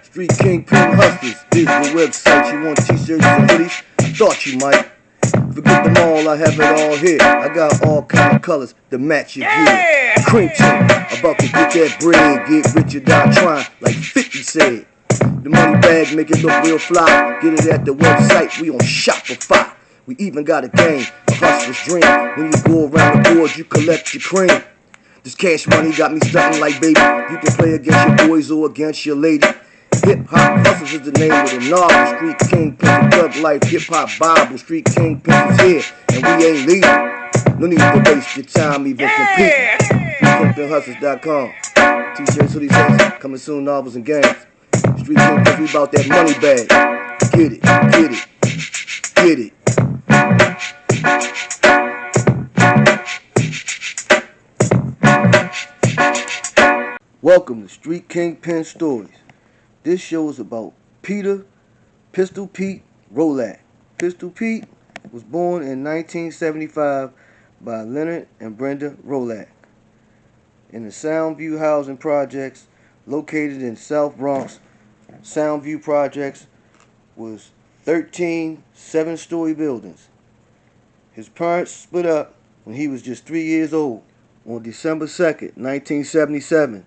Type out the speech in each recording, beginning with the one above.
Street Kingpin hustlers, digital website. You want t-shirts and hoodies? I thought you might. Forget them all, I have it all here. I got all kind of colors to match your gear. Cream team, about to get that bread, get rich or die trying, like 50 said. The money bag make it look real fly. Get it at the website, we on Shopify. We even got a game, a hustler's dream. When you go around the board, you collect your cream. This cash money got me stunting like baby. You can play against your boys or against your lady. Hip-hop hustles is the name of the novel. Street Kingpin, thug life, hip-hop Bible. Street Kingpin is here, and we ain't leaving. No need to waste your time even competing. StreetKingpinHustles.com. T-shirts, hoodies, hats, coming soon, novels and games. Street Kingpin, we about that money bag. Get it, get it, get it. Welcome to Street Kingpin Stories. This show is about Peter Pistol Pete ROLLACK. Pistol Pete was born in 1975 by Leonard and Brenda ROLLACK in the Soundview housing projects located in South Bronx. Soundview projects was 13 seven-story buildings. His parents split up when he was just 3 years old. On December 2nd, 1977,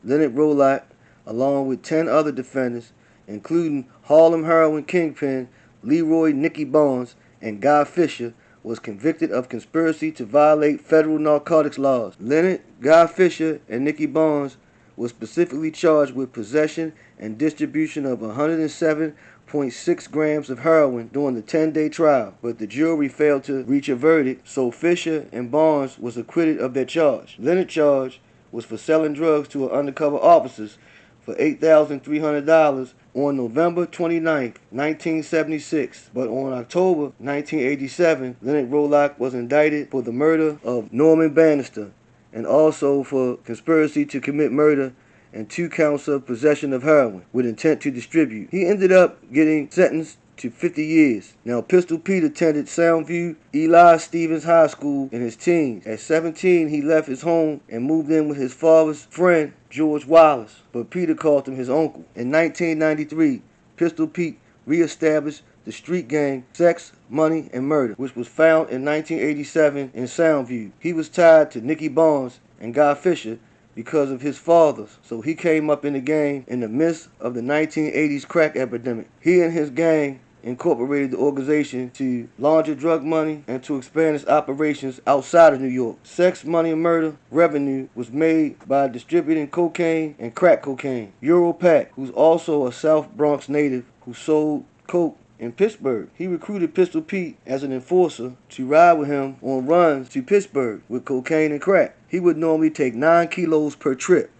Leonard ROLLACK, along with 10 other defendants, including Harlem heroin kingpin Leroy Nicky Barnes and Guy Fisher, was convicted of conspiracy to violate federal narcotics laws. Leonard, Guy Fisher, and Nicky Barnes were specifically charged with possession and distribution of 107.6 grams of heroin during the 10-day trial, but the jury failed to reach a verdict, so Fisher and Barnes was acquitted of their charge. Leonard's charge was for selling drugs to undercover officers for $8,300 on November 29, 1976. But on October 1987, Leonard ROLLACK was indicted for the murder of Norman Bannister and also for conspiracy to commit murder and 2 counts of possession of heroin with intent to distribute. He ended up getting sentenced to 50 years. Now, Pistol Pete attended Soundview Eli Stevens High School in his teens. At 17, he left his home and moved in with his father's friend, George Wallace, but Peter called him his uncle. In 1993, Pistol Pete reestablished the street gang Sex, Money, and Murder, which was found in 1987 in Soundview. He was tied to Nicky Barnes and Guy Fisher because of his fathers, so he came up in the gang in the midst of the 1980s crack epidemic. He and his gang incorporated the organization to launder drug money and to expand its operations outside of New York. Sex, Money, and Murder revenue was made by distributing cocaine and crack cocaine. ROLLACK, who's also a South Bronx native who sold coke in Pittsburgh. He recruited Pistol Pete as an enforcer to ride with him on runs to Pittsburgh with cocaine and crack. He would normally take 9 kilos per trip.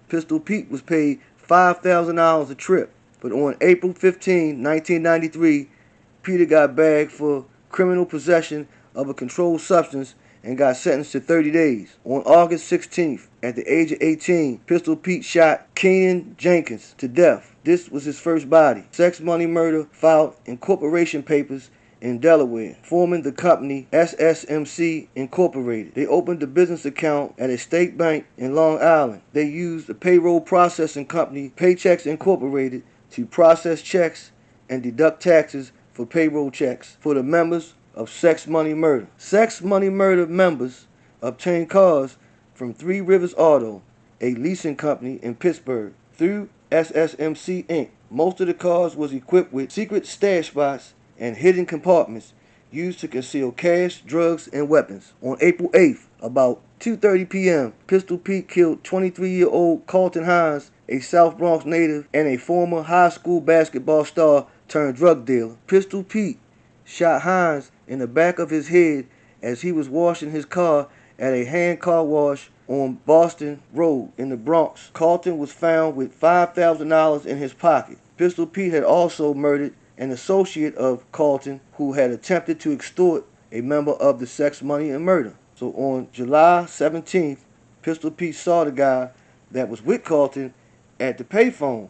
Pistol Pete was paid $5,000 a trip. But on April 15, 1993, Peter got bagged for criminal possession of a controlled substance and got sentenced to 30 days. On August 16th, at the age of 18, Pistol Pete shot Keenan Jenkins to death. This was his first body. Sex, Money, Murder filed incorporation papers in Delaware, forming the company SSMC Incorporated. They opened a business account at a state bank in Long Island. They used the payroll processing company Paychecks Incorporated to process checks and deduct taxes for payroll checks for the members of Sex, Money, Murder. Sex, Money, Murder members obtained cars from Three Rivers Auto, a leasing company in Pittsburgh, through SSMC Inc. Most of the cars was equipped with secret stash spots and hidden compartments used to conceal cash, drugs, and weapons. On April 8th, about 2:30 p.m., Pistol Pete killed 23-year-old Carlton Hines, a South Bronx native and a former high school basketball star turned drug dealer. Pistol Pete shot Hines in the back of his head as he was washing his car at a hand car wash on Boston Road in the Bronx. Carlton was found with $5,000 in his pocket. Pistol Pete had also murdered an associate of Carlton who had attempted to extort a member of the Sex, Money, and Murder. So on July 17th, Pistol Pete saw the guy that was with Carlton at the payphone,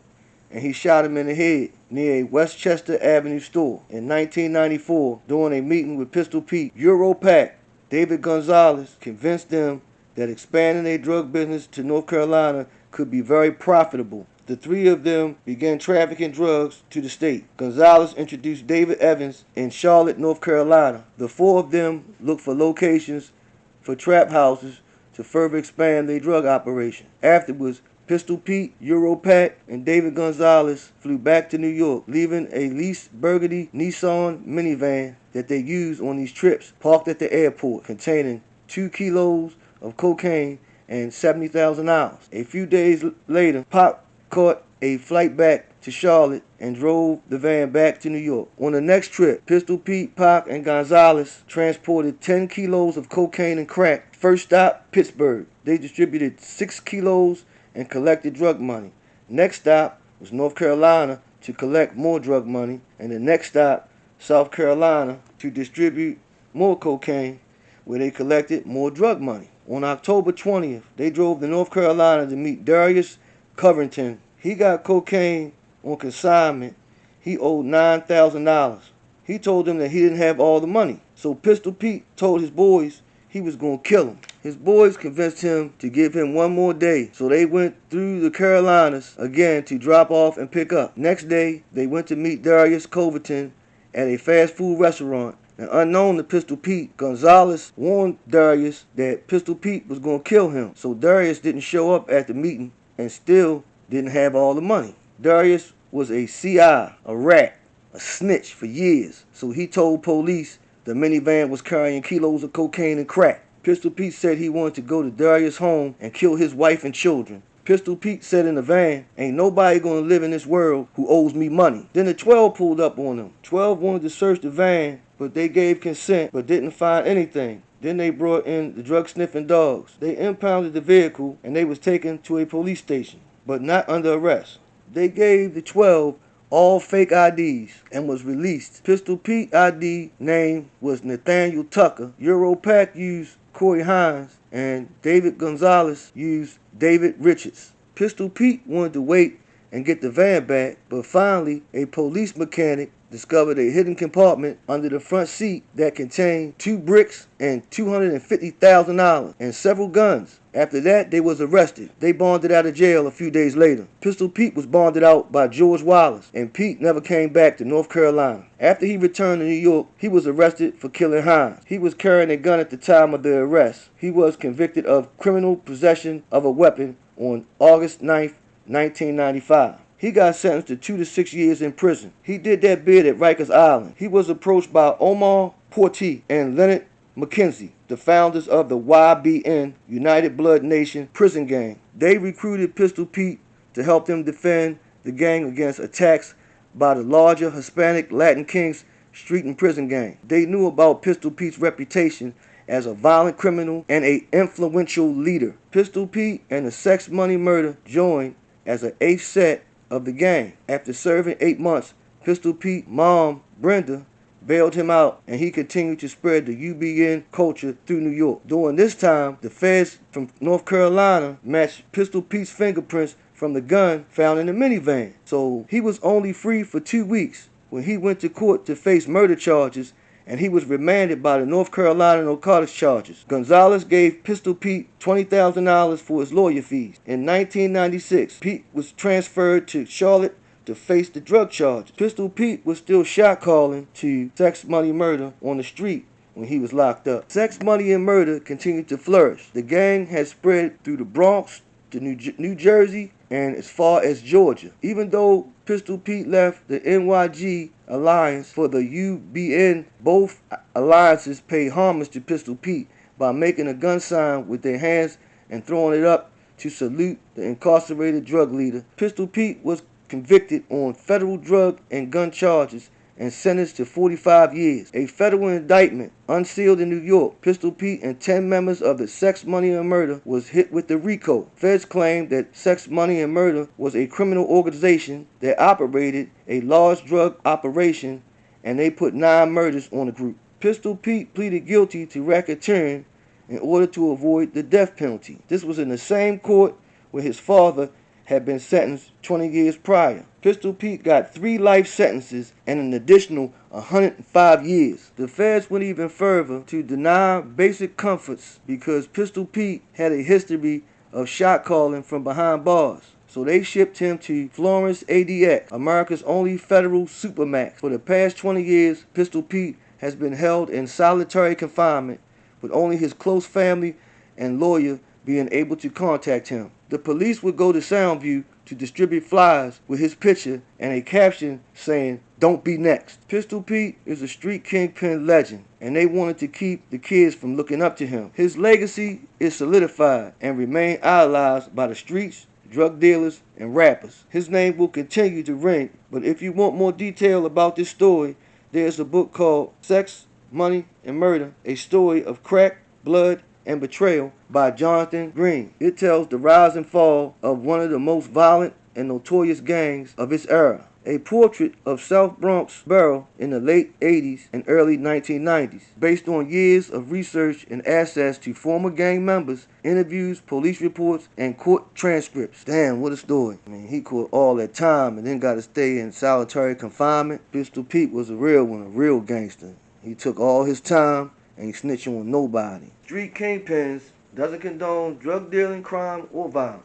and he shot him in the head near a Westchester Avenue store. In 1994, during a meeting with Pistol Pete, ROLLACK David Gonzalez convinced them that expanding their drug business to North Carolina could be very profitable. The three of them began trafficking drugs to the state. Gonzalez introduced David Evans in Charlotte, North Carolina. The four of them looked for locations for trap houses to further expand their drug operation. Afterwards, Pistol Pete, ROLLACK, and David Gonzalez flew back to New York, leaving a leased burgundy Nissan minivan that they used on these trips parked at the airport, containing 2 kilos of cocaine and $70,000. A few days later, Pop caught a flight back to Charlotte and drove the van back to New York. On the next trip, Pistol Pete, Pac, and Gonzalez transported 10 kilos of cocaine and crack. First stop, Pittsburgh. They distributed 6 kilos and collected drug money. Next stop was North Carolina to collect more drug money, and the next stop, South Carolina, to distribute more cocaine, where they collected more drug money. On October 20th, they drove to North Carolina to meet Darius Covington. He got cocaine on consignment. He owed $9,000. He told them that he didn't have all the money. So Pistol Pete told his boys he was going to kill him. His boys convinced him to give him one more day. So they went through the Carolinas again to drop off and pick up. Next day, they went to meet Darius Covington at a fast food restaurant. And unknown to Pistol Pete, Gonzalez warned Darius that Pistol Pete was going to kill him. So Darius didn't show up at the meeting and still didn't have all the money. Darius was a CI, a rat, a snitch for years. So he told police the minivan was carrying kilos of cocaine and crack. Pistol Pete said he wanted to go to Darius' home and kill his wife and children. Pistol Pete said in the van, "Ain't nobody gonna live in this world who owes me money." Then the 12 pulled up on him. 12 wanted to search the van, but they gave consent but didn't find anything. Then they brought in the drug-sniffing dogs. They impounded the vehicle and they was taken to a police station, but not under arrest. They gave the 12 all fake IDs and was released. Pistol Pete ID name was Nathaniel Tucker. ROLLACK used Corey Hines, and David Gonzalez used David Richards. Pistol Pete wanted to wait and get the van back, but finally a police mechanic discovered a hidden compartment under the front seat that contained 2 bricks and $250,000 and several guns. After that, they was arrested. They bonded out of jail a few days later. Pistol Pete was bonded out by George Wallace, and Pete never came back to North Carolina. After he returned to New York, he was arrested for killing Hines. He was carrying a gun at the time of the arrest. He was convicted of criminal possession of a weapon on August 9th, 1995. He got sentenced to 2 to 6 years in prison. He did that bid at Rikers Island. He was approached by Omar Porti and Leonard McKenzie, the founders of the YBN, United Blood Nation prison gang. They recruited Pistol Pete to help them defend the gang against attacks by the larger Hispanic Latin Kings street and prison gang. They knew about Pistol Pete's reputation as a violent criminal and an influential leader. Pistol Pete and the Sex Money Murder joined as an 8th set of the gang. After serving 8 months, Pistol Pete's mom, Brenda, bailed him out, and he continued to spread the UBN culture through New York. During this time, the feds from North Carolina matched Pistol Pete's fingerprints from the gun found in the minivan. So he was only free for 2 weeks when he went to court to face murder charges, and he was remanded by the North Carolina narcotics charges. Gonzalez gave Pistol Pete $20,000 for his lawyer fees. In 1996, Pete was transferred to Charlotte to face the drug charges. Pistol Pete was still shot calling to Sex Money Murder on the street when he was locked up. Sex Money and Murder continued to flourish. The gang had spread through the Bronx to New Jersey and as far as Georgia. Even though Pistol Pete left the NYG Alliance for the UBN, both alliances paid homage to Pistol Pete by making a gun sign with their hands and throwing it up to salute the incarcerated drug leader. Pistol Pete was convicted on federal drug and gun charges and sentenced to 45 years. A federal indictment unsealed in New York. Pistol Pete and 10 members of the Sex Money and Murder was hit with the RICO. Feds claimed that Sex Money and Murder was a criminal organization that operated a large drug operation, and they put 9 murders on the group. Pistol Pete pleaded guilty to racketeering in order to avoid the death penalty. This was in the same court where his father had been sentenced 20 years prior. Pistol Pete got 3 life sentences and an additional 105 years. The feds went even further to deny basic comforts because Pistol Pete had a history of shot calling from behind bars. So they shipped him to Florence ADX, America's only federal supermax. For the past 20 years, Pistol Pete has been held in solitary confinement with only his close family and lawyer being able to contact him. The police would go to Soundview to distribute flyers with his picture and a caption saying, "Don't be next." Pistol Pete is a street kingpin legend, and they wanted to keep the kids from looking up to him. His legacy is solidified and remain idolized by the streets, drug dealers, and rappers. His name will continue to ring, but if you want more detail about this story, there's a book called Sex, Money, and Murder, a story of crack, blood, and betrayal by Jonathan Green. It tells the rise and fall of one of the most violent and notorious gangs of its era. A portrait of South Bronx Borough in the late 80s and early 1990s, based on years of research and access to former gang members, interviews, police reports, and court transcripts. Damn, what a story. I mean, he caught all that time and then got to stay in solitary confinement. Pistol Pete was a real one, a real gangster. He took all his time and he snitched on nobody. Street Kingpins doesn't condone drug dealing, crime, or violence.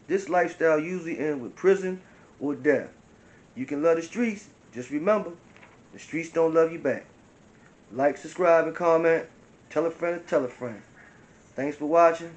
This lifestyle usually ends with prison or death. You can love the streets, just remember, the streets don't love you back. Like, subscribe, and comment. Tell a friend to tell a friend. Thanks for watching.